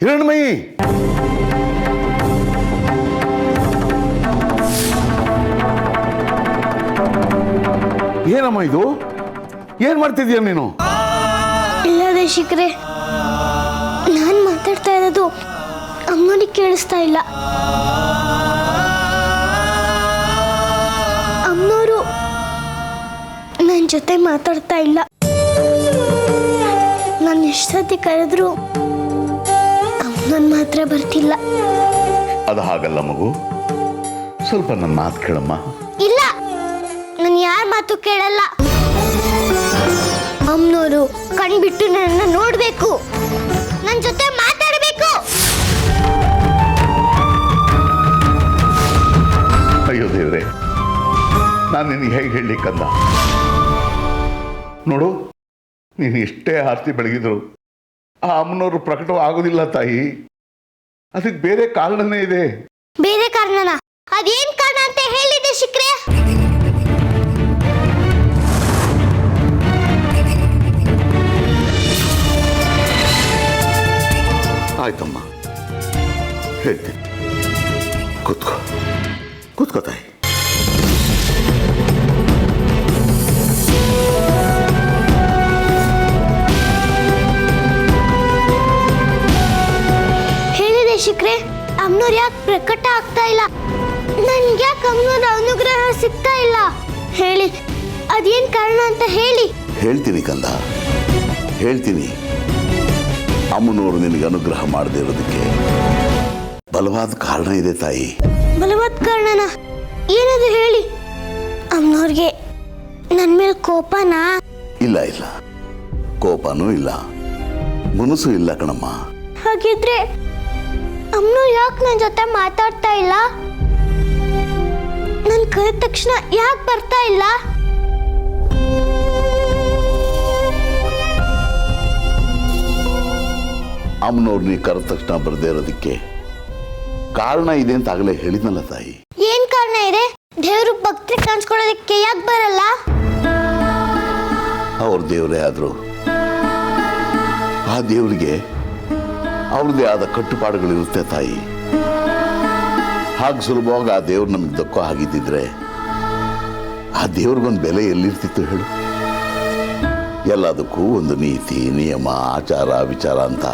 ಹಿರಣ್ಮಯಿ, ಏನಮ್ಮ ಇದು? ಏನ್ ಮಾಡ್ತಿದ್ಯಾ ನೀನು? ಇಲ್ಲ ದೇಶಿಕ್ರೆ, ನಾನು ಮಾತಾಡ್ತಾ ಇರೋದು ಅಮ್ಮನಿಗೆ ಕೇಳಿಸ್ತಾ ಇಲ್ಲ. ಅಮ್ಮನವರು ನನ್ನ ಜೊತೆ ಮಾತಾಡ್ತಾ ಇಲ್ಲ. ನಾನು ಎಷ್ಟು ಸತಿ ಕರೆದ್ರು ಅಮ್ಮನ ಮಾತ್ರ ಬರ್ತಿಲ್ಲ. ಅದು ಹಾಗಲ್ಲ ಮಗು, ಸ್ವಲ್ಪ ನನ್ನ ಮಾತು ಕೇಳಮ್ಮ. ಇಲ್ಲ, ನಾನು ಯಾರ ಮಾತು ಕೇಳಲ್ಲ. ಅಮ್ಮನವರು ಕಣ್ಬಿಟ್ಟು ನನ್ನ ನೋಡ್ಬೇಕು, ನನ್ನ ಜೊತೆ ಮಾತಾಡಬೇಕು. ಅಯ್ಯೋ ದೇವ್ರೆ, ನಾನು ನಿನಗೆ ಹೇಗೆ ಹೇಳಲಿಕ್ಕಂದ? ನೋಡು, ನೀನು ಎಷ್ಟೇ ಆರತಿ ಬೆಳಗಿದ್ರು ಆ ಅಮ್ಮನವರು ಪ್ರಕಟವಾಗೋದಿಲ್ಲ ತಾಯಿ. ಅದಕ್ಕೆ ಬೇರೆ ಕಾರಣನೇ ಇದೆ. ಬೇರೆ ಕಾರಣನ? ಅದೇನ್ ಕಾರಣ ಅಂತ ಹೇಳಿದೆ ಶಿಕ್ರೆ? ಆಯ್ತಮ್ಮ, ಹೇಳ್ತೀನಿ. ಕೂತ್ಕೋ ಕೂತ್ಕೋ ತಾಯಿ. ಹೇಳಿದೆ ಶಿಕ್ರೆ, ಅಮ್ಮನವ್ರು ಯಾಕೆ ಪ್ರಕಟ ಆಗ್ತಾ ಇಲ್ಲ? ನನ್ಗೆ ಯಾಕೆ ಅಮ್ಮನವ್ರ ಅನುಗ್ರಹ ಸಿಗ್ತಾ ಇಲ್ಲ? ಹೇಳಿ, ಅದೇನ್ ಕಾರಣ ಅಂತ ಹೇಳಿ. ಹೇಳ್ತೀನಿ ಕಂದ, ಹೇಳ್ತೀನಿ. ಅಮ್ಮನವರು ನಿನಗೆ ಅನುಗ್ರಹ ಮಾಡದೇ ಇರೋದಕ್ಕೆ ಬಲವಾದ ಕಾರಣ ಇದೆ ತಾಯಿ. ಬಲವಾದ ಕಾರಣನ? ಏನದು ಹೇಳಿ. ಅಮ್ಮನವ್ರಿಗೆ ನನ್ನ ಮೇಲೆ ಕೋಪನಾ? ಇಲ್ಲ ಇಲ್ಲ, ಕೋಪನೂ ಇಲ್ಲ, ಮುನಸು ಇಲ್ಲ ಕಣಮ್ಮ. ಹಾಗಿದ್ರೆ ಅಮ್ಮನವ್ರು ಯಾಕೆ ನನ್ನ ಜೊತೆ ಮಾತಾಡ್ತಾ ಇಲ್ಲ? ನನ್ನ ಕರೆದ ತಕ್ಷಣ ಯಾಕೆ ಬರ್ತಾ ಇಲ್ಲ? ಅಮ್ಮನವ್ರು ನೀ ಕರೆದ ತಕ್ಷಣ ಬರದೇ ಇರೋದಕ್ಕೆ ಕಾರಣ ಇದೆ ಅಂತ ಆಗಲೇ ಹೇಳಿದ್ನಲ್ಲ ತಾಯಿ. ಏನ್ ಕಾರಣ ಇದೆ? ದೇವ್ರು ಭಕ್ತರಿಗೆ ಕಾಣಿಸ್ಕೊಳ್ಳೋದಕ್ಕೆ ಯಾಕೆ ಬರಲ್ಲ? ಅವ್ರ ದೇವರೇ ಆದ್ರು ಆ ದೇವರಿಗೆ ಅವ್ರದ್ದೇ ಆದ ಕಟ್ಟುಪಾಡುಗಳಿರುತ್ತೆ ತಾಯಿ. ಹಾಗೆ ಸುಲಭವಾಗಿ ಆ ದೇವ್ರು ನಮಗೆ ದಕ್ಕೋ ಆಗಿದ್ದಿದ್ರೆ ಆ ದೇವ್ರಿಗೊಂದು ಬೆಲೆ ಎಲ್ಲಿರ್ತಿತ್ತು ಹೇಳು? ಎಲ್ಲದಕ್ಕೂ ಒಂದು ನೀತಿ, ನಿಯಮ, ಆಚಾರ, ವಿಚಾರ ಅಂತ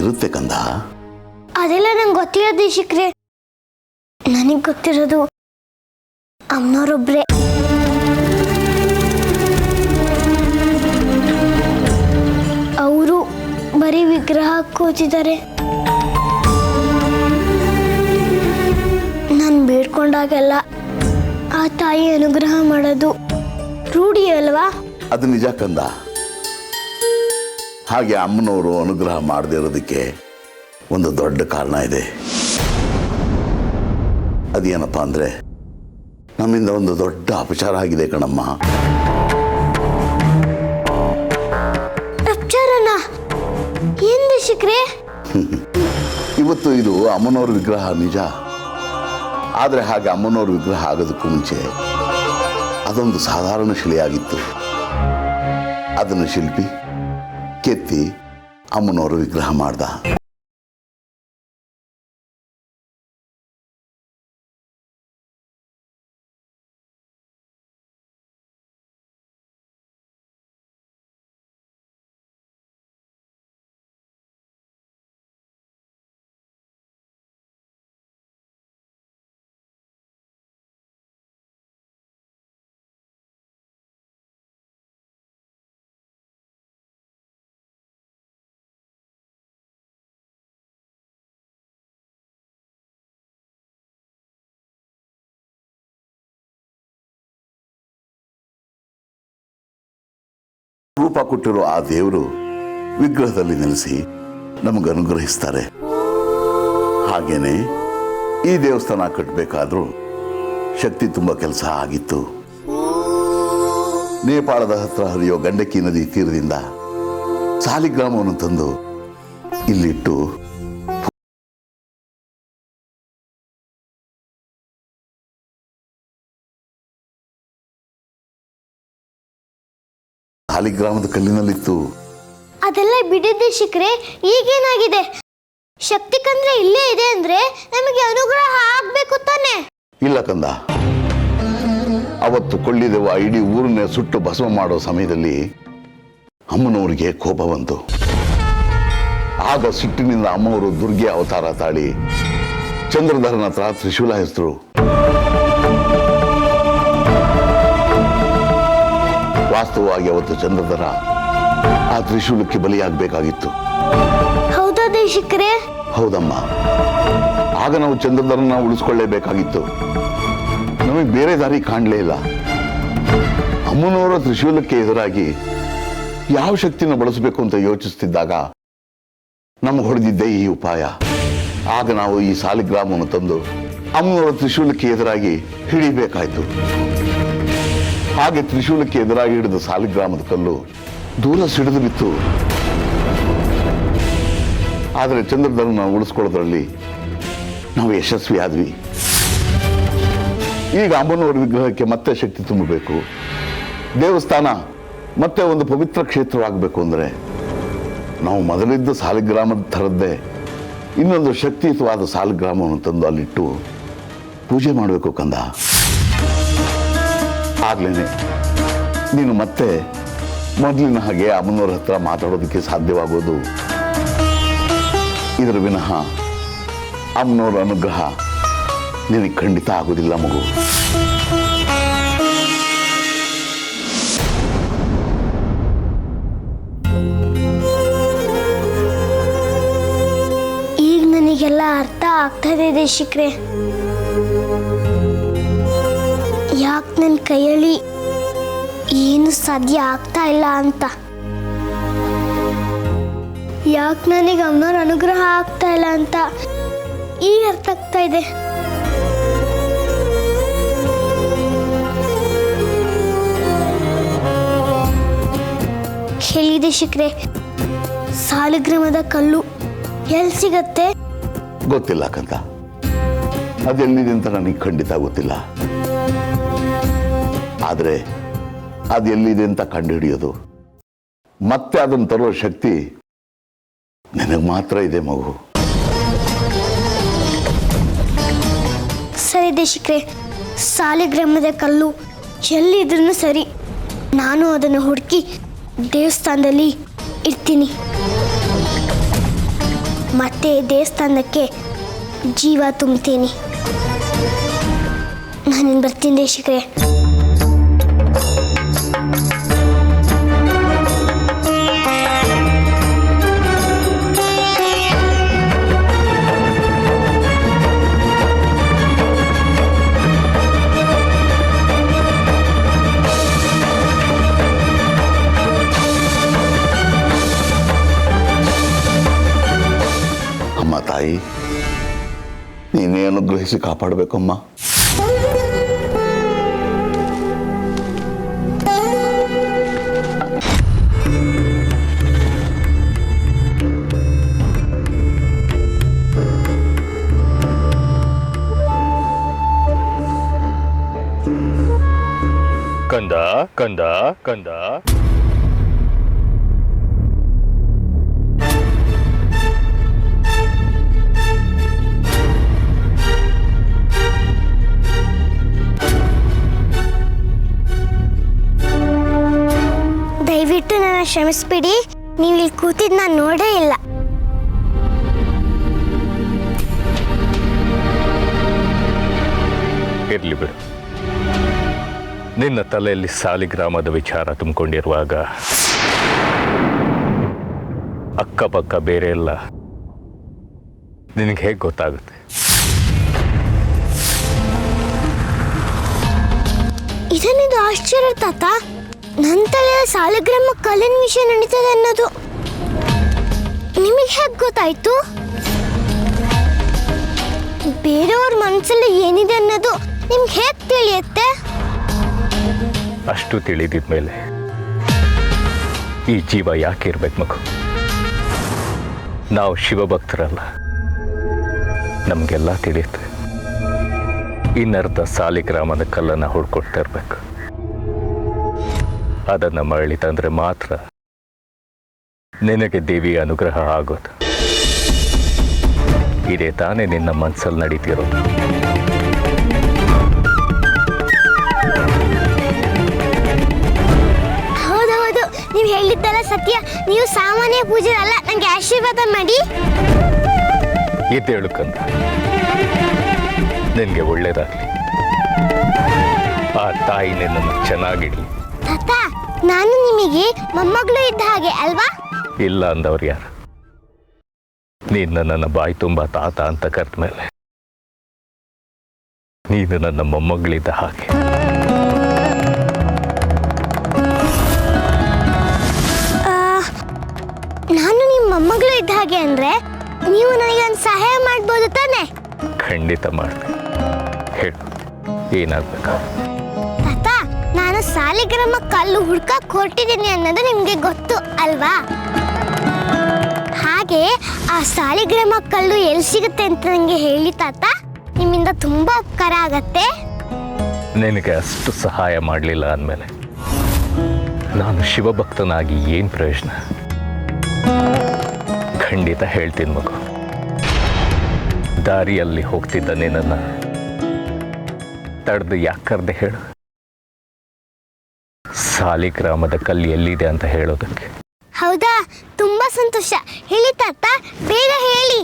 ಇರುತ್ತೆ ಕಂದ. ಅದೆಲ್ಲ ನಂಗೆ ಗೊತ್ತಿರೋದು ಶಿಕ್ರೆ. ನನಗೆ ಗೊತ್ತಿರೋದು ಅಮ್ಮನವರೊಬ್ರೆ. ಅವರು ಬರೀ ವಿಗ್ರಹ ಕೂತಿದ್ದಾರೆ. ನಾನು ಬೇಡ್ಕೊಂಡಾಗೆಲ್ಲ ಆ ತಾಯಿ ಅನುಗ್ರಹ ಮಾಡೋದು ರೂಢಿ ಅಲ್ವಾ? ಅದು ನಿಜ ಕಂದ. ಹಾಗೆ ಅಮ್ಮನವರು ಅನುಗ್ರಹ ಮಾಡದೇ ಇರೋದಕ್ಕೆ ಒಂದು ದೊಡ್ಡ ಕಾರಣ ಇದೆ. ಅದೇನಪ್ಪ ಅಂದ್ರೆ, ನಮ್ಮಿಂದ ಒಂದು ದೊಡ್ಡ ಅಪಚಾರ ಆಗಿದೆ ಕಣಮ್ಮ. ಅಪಚಾರನ? ಏನ್ ಶಿಕ್ರೆ? ಇವತ್ತು ಇದು ಅಮ್ಮನವ್ರ ವಿಗ್ರಹ ನಿಜ, ಆದರೆ ಹಾಗೆ ಅಮ್ಮನವ್ರ ವಿಗ್ರಹ ಆಗೋದಕ್ಕೂ ಮುಂಚೆ ಅದೊಂದು ಸಾಧಾರಣ ಶಿಲೆಯಾಗಿತ್ತು. ಅದನ್ನು ಶಿಲ್ಪಿ ಕೆತ್ತಿ ಅಮ್ಮನವರು ವಿಗ್ರಹ ಮಾಡ್ದ. ರೂಪ ಕೊಟ್ಟಿರೋ ಆ ದೇವರು ವಿಗ್ರಹದಲ್ಲಿ ನೆಲೆಸಿ ನಮಗೆ ಅನುಗ್ರಹಿಸ್ತಾರೆ. ಹಾಗೇನೆ ಈ ದೇವಸ್ಥಾನ ಕಟ್ಟಬೇಕಾದ್ರೂ ಶಕ್ತಿ ತುಂಬ ಕೆಲಸ ಆಗಿತ್ತು. ನೇಪಾಳದ ಹತ್ರ ಹರಿಯೋ ಗಂಡಕಿ ನದಿ ತೀರದಿಂದ ಸಾಲಿಗ್ರಾಮವನ್ನು ತಂದು ಇಲ್ಲಿಟ್ಟು ಸಾಲಿಗ್ರಾಮದ ಕಲ್ಲಿನಲ್ಲಿತ್ತು. ಅದೆಲ್ಲ ಬಿಡಿದ್ದೆ ಶಿಕ್ರೆ, ಈಗೇನಾಗಿದೆ? ಶಕ್ತಿ ಕಂದ್ರೆ ಇಲ್ಲೇ ಇದೆ ಅಂದ್ರೆ ನಮಗೆ ಅನುಗ್ರಹ ಆಗ್ಬೇಕು ತಾನೆ. ಇಲ್ಲ ಕಂದ, ಅವತ್ತು ಕೊಳ್ಳಿದೆವ ಇಡೀ ಊರನ್ನೇ ಸುಟ್ಟು ಭಸ್ಮ ಮಾಡೋ ಸಮಯದಲ್ಲಿ ಅಮ್ಮನವರಿಗೆ ಕೋಪ ಬಂತು. ಆಗ ಸಿಟ್ಟಿನಿಂದ ಅಮ್ಮವರು ದುರ್ಗೆ ಅವತಾರ ತಾಳಿ ಚಂದ್ರಧರನ ಹತ್ರ ತ್ರಿಶೂಲ ಹೆಸರು. ವಾಸ್ತವವಾಗಿ ಅವತ್ತು ಚಂದ್ರಧರ ಆ ತ್ರಿಶೂಲಕ್ಕೆ ಬಲಿಯಾಗಬೇಕಾಗಿತ್ತು. ಹೌದಾ ದೇಶಿಕ್ರೆ? ಹೌದಮ್ಮ. ಆಗ ನಾವು ಚಂದ್ರಧರನ ಉಳಿಸ್ಕೊಳ್ಳೇಬೇಕಾಗಿತ್ತು. ನಮಗೆ ಬೇರೆ ದಾರಿ ಕಾಣಲೇ ಇಲ್ಲ. ಅಮ್ಮನವರ ತ್ರಿಶೂಲಕ್ಕೆ ಎದುರಾಗಿ ಯಾವ ಶಕ್ತಿನ ಬಳಸಬೇಕು ಅಂತ ಯೋಚಿಸ್ತಿದ್ದಾಗ ನಮಗೆ ಹೊಡೆದಿದ್ದೆ ಈ ಉಪಾಯ. ಆಗ ನಾವು ಈ ಸಾಲಿಗ್ರಾಮವನ್ನು ತಂದು ಅಮ್ಮನವರ ತ್ರಿಶೂಲಕ್ಕೆ ಎದುರಾಗಿ ಹಿಡಿಬೇಕಾಯ್ತು. ಹಾಗೆ ತ್ರಿಶೂಲಕ್ಕೆ ಎದುರಾಗಿ ಹಿಡಿದ ಸಾಲಿಗ್ರಾಮದ ಕಲ್ಲು ದೂರ ಸಿಡಿದು ಬಿತ್ತು. ಆದರೆ ಚಂದ್ರಧರನ ಉಳಿಸ್ಕೊಳ್ಳೋದ್ರಲ್ಲಿ ನಾವು ಯಶಸ್ವಿ ಆದ್ವಿ. ಈಗ ಅಮ್ಮನವರ ವಿಗ್ರಹಕ್ಕೆ ಮತ್ತೆ ಶಕ್ತಿ ತುಂಬಬೇಕು, ದೇವಸ್ಥಾನ ಮತ್ತೆ ಒಂದು ಪವಿತ್ರ ಕ್ಷೇತ್ರವಾಗಬೇಕು ಅಂದರೆ ನಾವು ಮೊದಲಿದ್ದ ಸಾಲಿಗ್ರಾಮದ ಥರದ್ದೇ ಇನ್ನೊಂದು ಶಕ್ತಿಯುತವಾದ ಸಾಲಿಗ್ರಾಮವನ್ನು ತಂದು ಅಲ್ಲಿಟ್ಟು ಪೂಜೆ ಮಾಡಬೇಕು ಕಂದ. ಆಗ್ಲೇನೆ ನೀನು ಮತ್ತೆ ಮೊದಲಿನ ಹಾಗೆ ಅಮ್ಮನವ್ರ ಹತ್ರ ಮಾತಾಡೋದಕ್ಕೆ ಸಾಧ್ಯವಾಗೋದು. ಇದರ ವಿನಃ ಅಮ್ಮನವರ ಅನುಗ್ರಹ ನಿನಗೆ ಖಂಡಿತ ಆಗೋದಿಲ್ಲ ಮಗು. ಈಗ ನನಗೆಲ್ಲ ಅರ್ಥ ಆಗ್ತದೆ ದೇಶಿಕ್ರೆ. ಯಾಕೆ ನನ್ನ ಕೈಯಲ್ಲಿ ಏನು ಸಾಧ್ಯ ಆಗ್ತಾ ಇಲ್ಲ ಅಂತ, ಯಾಕೆ ನನಗೆ ಅಮ್ಮನವ್ರ ಅನುಗ್ರಹ ಆಗ್ತಾ ಇಲ್ಲ ಅಂತ ಈಗ ಅರ್ಥ ಆಗ್ತಾ ಇದೆ. ಹೇಳಿದೆ ಶಿಕ್ರೆ, ಸಾಲಿಗ್ರಾಮದ ಕಲ್ಲು ಎಲ್ಲಿ ಸಿಗತ್ತೆ? ಗೊತ್ತಿಲ್ಲ ಕಂದ, ಅದೆಲ್ಲಿದೆ ಅಂತ ನನಗೆ ಖಂಡಿತ ಗೊತ್ತಿಲ್ಲ. ಆದರೆ ಅದೆಲ್ಲಿದೆ ಅಂತ ಕಂಡುಹಿಡಿಯೋದು ಮತ್ತೆ ಅದನ್ನು ತರುವ ಶಕ್ತಿ ನನಗೆ ಮಾತ್ರ ಇದೆ ಮಗು. ಸರಿ ದೇಶಿಕ್ರೆ, ಸಾಲಿಗ್ರಾಮದ ಕಲ್ಲು ಎಲ್ಲಿದ್ರೂ ಸರಿ, ನಾನು ಅದನ್ನು ಹುಡುಕಿ ದೇವಸ್ಥಾನದಲ್ಲಿ ಇರ್ತೀನಿ. ಮತ್ತೆ ದೇವಸ್ಥಾನಕ್ಕೆ ಜೀವ ತುಂಬ್ತೀನಿ. ನಾನಿನ್ ಬರ್ತೀನಿ ದೇಶಿಕ್ರೆ. ಅಮ್ಮ ತಾಯಿ, ನೀನೇ ಅನುಗ್ರಹಿಸಿ ಕಾಪಾಡಬೇಕಮ್ಮ. ಕಂದ ಕಂದ ಕಂದ, ದಯವಿಟ್ಟು ನನ್ನ ಕ್ಷಮಿಸ್ಬಿಡಿ. ನೀವು ಇಲ್ಲಿ ಕೂತಿದ್ದು ನಾನು ನೋಡೇ ಇಲ್ಲ. ಇರ್ಲಿ ಬಿಡು. ನಿನ್ನ ತಲೆಯಲ್ಲಿ ಸಾಲಿಗ್ರಾಮದ ವಿಚಾರ ತುಂಬಿಕೊಂಡಿರುವಾಗ ಅಕ್ಕಪಕ್ಕ ಬೇರೆ ಎಲ್ಲ ನಿನಗೆ ಹೇಗೆ ಗೊತ್ತಾಗುತ್ತೆ? ಇದನ್ನಿದು ಆಶ್ಚರ್ಯ ತಾತ. ನನ್ನ ತಲೆಯಲ್ಲಿ ಸಾಲಿಗ್ರಾಮ ಕಲ್ಲಿನ ವಿಷಯ ನಡೀತದೆ ಅನ್ನೋದು ನಿಮಗೆ ಹೇಗೆ ಗೊತ್ತಾಯ್ತು? ಬೇರೆಯವ್ರ ಮನಸ್ಸಲ್ಲಿ ಏನಿದೆ ಅನ್ನೋದು ನಿಮ್ಗೆ ಹೇಗೆ ತಿಳಿಯುತ್ತೆ? ಅಷ್ಟು ತಿಳಿದಿದ್ಮೇಲೆ ಈ ಜೀವ ಯಾಕೆ ಇರ್ಬೇಕು ಮಗು? ನಾವು ಶಿವಭಕ್ತರಲ್ಲ, ನಮಗೆಲ್ಲ ತಿಳಿಯುತ್ತೆ. ಇನ್ನರ್ಧ ಸಾಲಿಗ್ರಾಮದ ಕಲ್ಲನ್ನು ಹುಡ್ಕೊಳ್ತಾ ಇರ್ಬೇಕು. ಅದನ್ನು ಮರಳಿ ತಂದ್ರೆ ಮಾತ್ರ ನಿನಗೆ ದೇವಿಯ ಅನುಗ್ರಹ ಆಗೋದು. ಇದೇ ತಾನೇ ನಿನ್ನ ಮನಸ್ಸಲ್ಲಿ ನಡೀತಿರೋದು. ಹೌದೌದು, ನೀವು ಹೇಳಿದ್ದಲ್ಲ ಸತ್ಯ. ನೀವು ಸಾಮಾನ್ಯ ಪೂಜೆ ಅಲ್ಲ, ನಂಗೆ ಆಶೀರ್ವಾದ ಮಾಡಿ. ಎದ್ದೇಳು ಕಂದ, ನಿನಗೆ ಒಳ್ಳೇದಾಗಲಿ. ಆ ತಾಯಿ ನಿನ್ನನ್ನು ಚೆನ್ನಾಗಿಡಲಿ. ತಾತ, ನಾನು ನಿಮಗೆ ಮೊಮ್ಮಗಳು ಇದ್ದ ಹಾಗೆ ಅಲ್ವಾ? ಇಲ್ಲ ಅಂದವ್ರು ಯಾರು? ನೀನು ನನ್ನ ಬಾಯಿ ತುಂಬ ತಾತ ಅಂತ ಕರೆದ ಮೇಲೆ ನೀನು ನನ್ನ ಮೊಮ್ಮಗಳಿದ್ದ ಹಾಗೆ. ನಾನು ನಿಮ್ಮ ಮೊಮ್ಮಗಳು ಇದ್ದ ಹಾಗೆ ಅಂದ್ರೆ ನೀವು ನನಗೆ ಒಂದು ಸಹಾಯ ಮಾಡ್ಬೋದು ತಾನೆ? ಖಂಡಿತ ಮಾಡ್ತೀನಿ. ಹೇಳು, ಏನಾಗ್ಬೇಕಾ? ತಾತ, ನಾನು ಸಾಲಿಗ್ರಾಮ ಕಲ್ಲು ಹುಡ್ಕಕ್ ಹೊರಟಿದ್ದೀನಿ ಅನ್ನೋದು ನಿಮ್ಗೆ ಗೊತ್ತು ಅಲ್ವಾ? ಹಾಗೆ ಆ ಸಾಲಿಗ್ರಾಮ ಕಲ್ಲು ಎಲ್ಲಿ ಸಿಗುತ್ತೆ ಅಂತ ನನಗೆ ಹೇಳಿ ತಾತ. ನಿಮ್ಮಿಂದ ತುಂಬಾ ಉಪಕಾರ ಆಗತ್ತೆ. ನಿನಗೆ ಅಷ್ಟು ಸಹಾಯ ಮಾಡಲಿಲ್ಲ ಅಂದಮೇಲೆ ನಾನು ಶಿವಭಕ್ತನಾಗಿ ಏನು ಪ್ರಯೋಜನ? ಖಂಡಿತ ಹೇಳ್ತೀನಿ ಮಗು. ದಾರಿಯಲ್ಲಿ ಹೋಗ್ತಿದ್ದ ನಿನ್ನನ್ನು ತಡೆದು ಯಾಕೆ ಕರೆದೆ ಹೇಳು? ಸಾಲಿಗ್ರಾಮದ ಕಲ್ಲು ಎಲ್ಲಿದೆ ಅಂತ ಹೇಳೋದಕ್ಕೆ. ಹೌದಾ? ತುಂಬಾ ಸಂತೋಷ. ಹೇಳಿ ತಾತ, ಬೇಗ ಹೇಳಿ.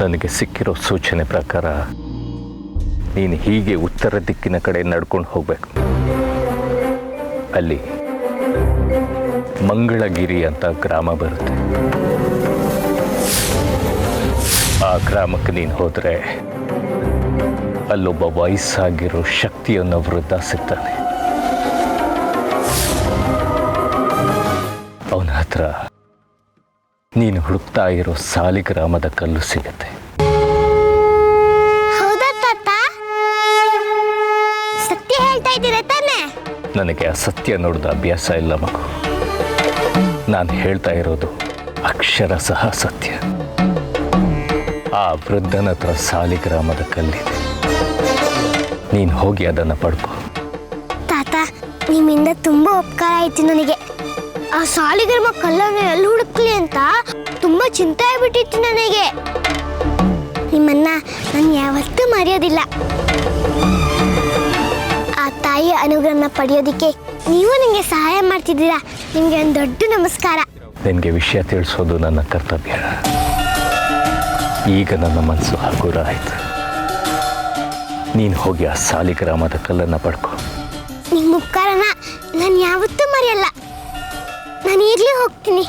ನನಗೆ ಸಿಕ್ಕಿರೋ ಸೂಚನೆ ಪ್ರಕಾರ ನೀನು ಹೀಗೆ ಉತ್ತರ ದಿಕ್ಕಿನ ಕಡೆ ನಡ್ಕೊಂಡು ಹೋಗ್ಬೇಕು. ಅಲ್ಲಿ ಮಂಗಳಗಿರಿ ಅಂತ ಗ್ರಾಮ ಬರುತ್ತೆ. ಆ ಗ್ರಾಮಕ್ಕೆ ನೀನು ಹೋದರೆ ಅಲ್ಲೊಬ್ಬ ವಯಸ್ಸಾಗಿರೋ ಶಕ್ತಿಯನ್ನೋ ವೃದ್ಧ ಸಿಗ್ತಾನೆ. ಅವನ ಹತ್ರ ನೀನು ಹುಡುಕ್ತಾ ಇರೋ ಸಾಲಿಗ್ರಾಮದ ಕಲ್ಲು ಸಿಗತ್ತೆ. ಹೌದಾ ತಾತ? ಸತ್ಯ ಹೇಳ್ತಾ ಇದ್ದೀರಾ ತಾನೆ? ನನಗೆ ಅಸತ್ಯ ನೋಡಿದ ಅಭ್ಯಾಸ ಇಲ್ಲ ಮಗು. ನಾನು ಹೇಳ್ತಾ ಇರೋದು ಅಕ್ಷರಶಃ ಸತ್ಯ. ಆ ವೃದ್ಧನ ಹತ್ರ ಸಾಲಿಗ್ರಾಮದ ಕಲ್ಲಿದೆ. ನೀನು ಹೋಗಿ ಅದನ್ನು ಪಡ್ಕೊ. ತಾತ, ನಿಮ್ಮಿಂದ ತುಂಬಾ ಉಪಕಾರ ಆಯ್ತು ನನಗೆ. ಆ ಸಾಲಿಗ್ರಾಮ ಕಲ್ಲನ್ನು ಎಲ್ಲಿ ಹುಡುಕ್ಲಿ ಅಂತ ತುಂಬಾ ಚಿಂತೆ ಆಗ್ಬಿಟ್ಟಿತ್ತು ನನಗೆ. ನಿಮ್ಮನ್ನ ನಾನು ಯಾವತ್ತೂ ಮರೆಯೋದಿಲ್ಲ. ಆ ತಾಯಿಯ ಅನುಗ್ರಹನ ಪಡೆಯೋದಿಕ್ಕೆ ನೀವು ನನಗೆ ಸಹಾಯ ಮಾಡ್ತಿದ್ದೀರಾ. ನಿಮಗೆ ಒಂದು ದೊಡ್ಡ ನಮಸ್ಕಾರ. ನಿನಗೆ ವಿಷಯ ತಿಳಿಸೋದು ನನ್ನ ಕರ್ತವ್ಯ. ಈಗ ನನ್ನ ಮನಸ್ಸು ಹಗುರ ಆಯ್ತು. ನೀನು ಹೋಗಿ ಆ ಸಾಲಿಗ್ರಾಮದ ಕಲ್ಲನ್ನು ಪಡ್ಕೊ. ನಿಮ್ಮ ಉಪಕಾರನ ನಾನು ಯಾವತ್ತೂ ಮರೆಯಲ್ಲ. ನಾನು ಈಗಲೇ ಹೋಗ್ತೀನಿ.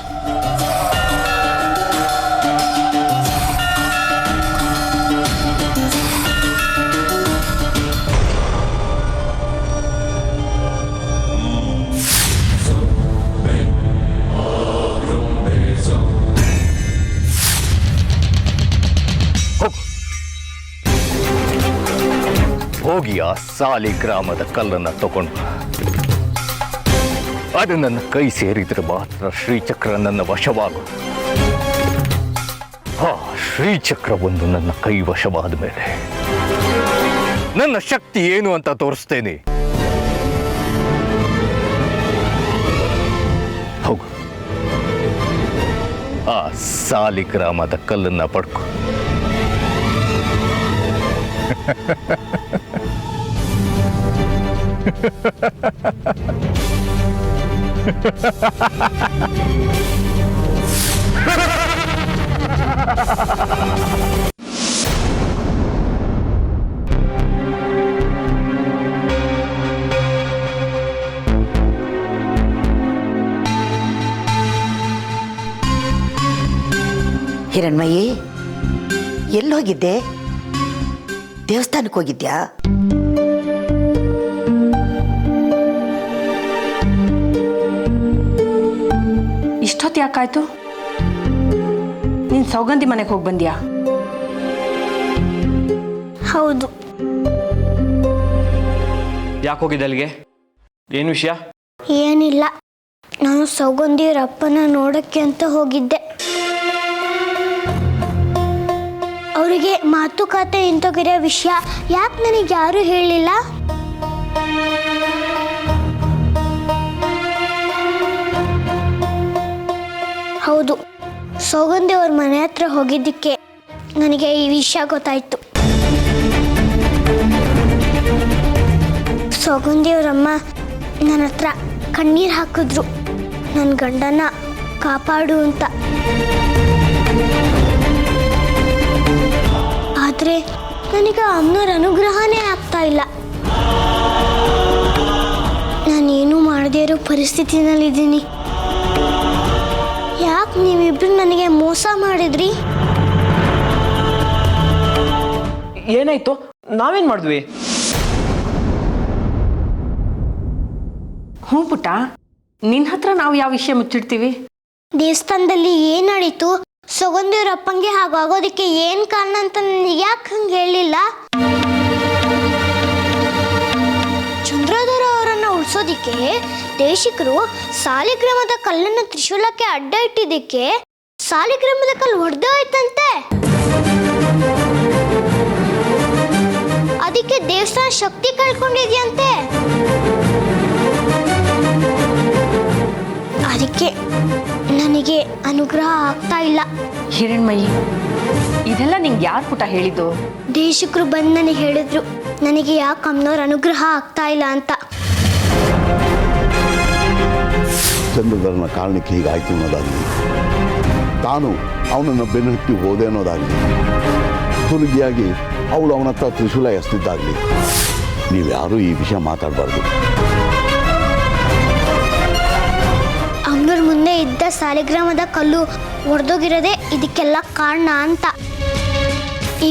ಹೋಗಿ ಆ ಸಾಲಿಗ್ರಾಮದ ಕಲ್ಲನ್ನು ತಗೊಂಡು ಅದು ನನ್ನ ಕೈ ಸೇರಿದ್ರೆ ಮಾತ್ರ ಶ್ರೀಚಕ್ರ ನನ್ನ ವಶವಾಗು. ಆ ಶ್ರೀಚಕ್ರ ಒಂದು ನನ್ನ ಕೈ ವಶವಾದ ಮೇಲೆ ನನ್ನ ಶಕ್ತಿ ಏನು ಅಂತ ತೋರಿಸ್ತೇನೆ. ಹೋಗು, ಆ ಸಾಲಿಗ್ರಾಮದ ಕಲ್ಲನ್ನ ಪಡ್ಕೊ. ಹಿರಣ್ಮಯಿ, ಎಲ್ಲೋಗಿದ್ದೆ? ದೇವಸ್ಥಾನಕ್ಕೆ ಹೋಗಿದ್ಯಾ? ಇಷ್ಟೊತ್ತು ಯಾಕಾಯ್ತು? ನೀನು ಸೌಗಂಧಿ ಮನೆಗೆ ಹೋಗಿ ಬಂದ್ಯಾ? ಹೌದು. ಯಾಕೆ ಹೋಗಿದ್ದೆ ಅಲ್ಲಿಗೆ? ಏನು ವಿಷಯ? ಏನಿಲ್ಲ, ನಾನು ಸೌಗಂಧಿಯವ್ರ ಅಪ್ಪನ ನೋಡಕ್ಕೆ ಅಂತ ಹೋಗಿದ್ದೆ. ಅವರಿಗೆ ಮಾತುಕತೆ ಇಂತೋಗಿರೋ ವಿಷಯ ಯಾಕೆ ನನಗೆ ಯಾರು ಹೇಳಿಲ್ಲ? ಹೌದು, ಸೌಗಂಧಿ ಅವ್ರ ಮನೆ ಹತ್ರ ಹೋಗಿದ್ದಕ್ಕೆ ನನಗೆ ಈ ವಿಷಯ ಗೊತ್ತಾಯ್ತು. ಸೌಗಂಧಿಯವರಮ್ಮ ನನ್ನ ಹತ್ರ ಕಣ್ಣೀರು ಹಾಕಿದ್ರು, ನನ್ನ ಗಂಡನ ಕಾಪಾಡು ಅಂತ. ಆದರೆ ನನಗೆ ಅಮ್ಮನವ್ರ ಅನುಗ್ರಹನೇ ಆಗ್ತಾ ಇಲ್ಲ. ನಾನೇನು ಮಾಡದೇ ಇರೋ ಪರಿಸ್ಥಿತಿನಲ್ಲಿದ್ದೀನಿ. ಯಾಕೆ ನೀವಿಬ್ರು ನನಗೆ ಮೋಸ ಮಾಡಿದ್ರಿ? ಏನಾಯ್ತು? ನಾವೇನ್ ಮಾಡಿದ್ವಿ? ಹ್ಞೂ ಪುಟ್ಟ, ನಿನ್ನ ಹತ್ರ ನಾವು ಯಾವ ವಿಷಯ ಮುಚ್ಚಿಡ್ತೀವಿ? ದೇವಸ್ಥಾನದಲ್ಲಿ ಏನ್ ನಡೀತು, ಸೌಗಂಧಿಯವ್ರ ಅಪ್ಪಂಗೆ ಹಾಗಾಗೋದಕ್ಕೆ ಏನ್ ಕಾರಣ ಅಂತ ನನಗೆ ಯಾಕೆ ಹಂಗೆ ಹೇಳಿಲ್ಲ? ಚಂದ್ರಧರ ಅವರನ್ನ ಉಳಿಸೋದಿಕ್ಕೆ ದೇಶಿಕರು ಸಾಲಿಗ್ರಾಮದ ಕಲ್ಲನ್ನು ತ್ರಿಶೂಲಕ್ಕೆ ಅಡ್ಡ ಇಟ್ಟಿದ್ದಕ್ಕೆ ಸಾಲಿಗ್ರಾಮದ ಕಲ್ಲು ಹೊಡೆದೋಯ್ತಂತೆ. ಅದಕ್ಕೆ ದೇವಸ್ಥಾನ ಶಕ್ತಿ ಕಳ್ಕೊಂಡಿದ್ಯಂತೆ. ಅದಕ್ಕೆ ನನಗೆ ಅನುಗ್ರಹ ಆಗ್ತಾ ಇಲ್ಲ. ಹಿರಣ್ಮಯಿ, ಇದೆಲ್ಲ ನಿಂಗೆ ಯಾರು ಪುಟ್ಟ ಹೇಳಿದ್ದು? ದೇಶಿಕರು ಬಂದು ನನಗೆ ಹೇಳಿದ್ರು, ನನಗೆ ಯಾಕೆ ಅಮ್ಮನವ್ರ ಅನುಗ್ರಹ ಆಗ್ತಾ ಇಲ್ಲ ಅಂತ. ಚಂದ್ರಧರನ ಕಾರಣಕ್ಕೆ ಹೀಗಾಯ್ತು ಅನ್ನೋದಾಗಲಿ, ತಾನು ಅವನನ್ನು ಬೆನ್ನಟ್ಟಿ ಹೋದೆ ಅನ್ನೋದಾಗಲಿ, ಹುಡುಗಿಯಾಗಿ ಅವಳು ಅವನ ಹತ್ರ ತ್ರಿಶೂಲ ಎಸ್ತಿದ್ದಾಗಲಿ, ನೀವ್ಯಾರೂ ಈ ವಿಷಯ ಮಾತಾಡಬಾರ್ದು. ಅಮ್ಮನವ್ರ ಮುಂದೆ ಇದ್ದ ಸಾಲಿಗ್ರಾಮದ ಕಲ್ಲು ಒಡೆದೋಗಿರೋದೆ ಇದಕ್ಕೆಲ್ಲ ಕಾರಣ ಅಂತ.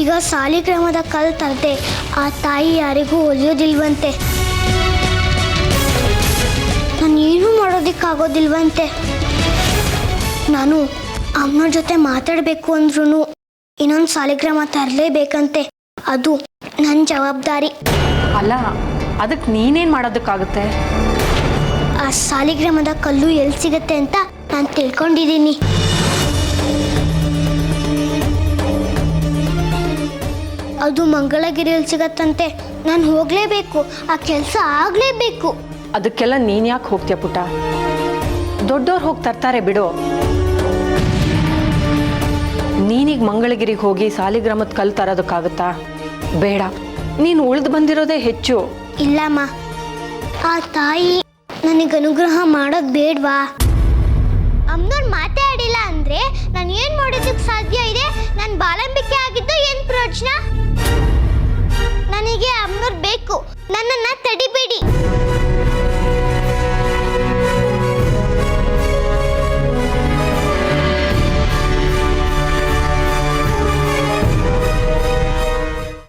ಈಗ ಸಾಲಿಗ್ರಾಮದ ಕಲ್ಲು ತರದೆ ಆ ತಾಯಿ ಯಾರಿಗೂ ಒಲಿಯೋದಿಲ್ವಂತೆ. ನಾನೇನು ಮಾಡೋದಕ್ಕಾಗೋದಿಲ್ವಂತೆ. ನಾನು ಅಮ್ಮನವ್ರ ಜೊತೆ ಮಾತಾಡಬೇಕು ಅಂದ್ರೂ ಇನ್ನೊಂದು ಸಾಲಿಗ್ರಾಮ ತರಲೇಬೇಕಂತೆ. ಅದು ನನ್ನ ಜವಾಬ್ದಾರಿ. ಅಲ್ಲ, ಅದಕ್ಕೆ ನೀನೇನು ಮಾಡೋದಕ್ಕಾಗುತ್ತೆ? ಆ ಸಾಲಿಗ್ರಾಮದ ಕಲ್ಲು ಎಲ್ಲಿ ಸಿಗತ್ತೆ ಅಂತ ನಾನು ತಿಳ್ಕೊಂಡಿದ್ದೀನಿ. ಅದು ಮಂಗಳಗಿರಿಯಲ್ಲಿ ಸಿಗತ್ತಂತೆ. ನಾನು ಹೋಗಲೇಬೇಕು, ಆ ಕೆಲಸ ಆಗಲೇಬೇಕು. ಅದಕ್ಕೆಲ್ಲ ನೀನು ಯಾಕೆ ಹೋಗ್ತೀಯ ಪುಟ್ಟ? ದೊಡ್ಡವ್ರು ಹೋಗಿ ತರ್ತಾರೆ ಬಿಡು. ನೀನೀಗ ಮಂಗಳಗಿರಿಗೆ ಹೋಗಿ ಸಾಲಿಗ್ರಾಮದ ಕಲ್ಲು ತರೋದಕ್ಕಾಗತ್ತಾ? ಬೇಡ, ನೀನು ಉಳಿದು ಬಂದಿರೋದೇ ಹೆಚ್ಚು. ಇಲ್ಲಮ್ಮ, ಆ ತಾಯಿ ನನಗೆ ಅನುಗ್ರಹ ಮಾಡೋದು ಬೇಡವಾ? ಅಮ್ಮನವ್ರು ಮಾತಾಡಿಲ್ಲ ಅಂದ್ರೆ ನಾನು ಏನು ಮಾಡೋದಕ್ಕೆ ಸಾಧ್ಯ?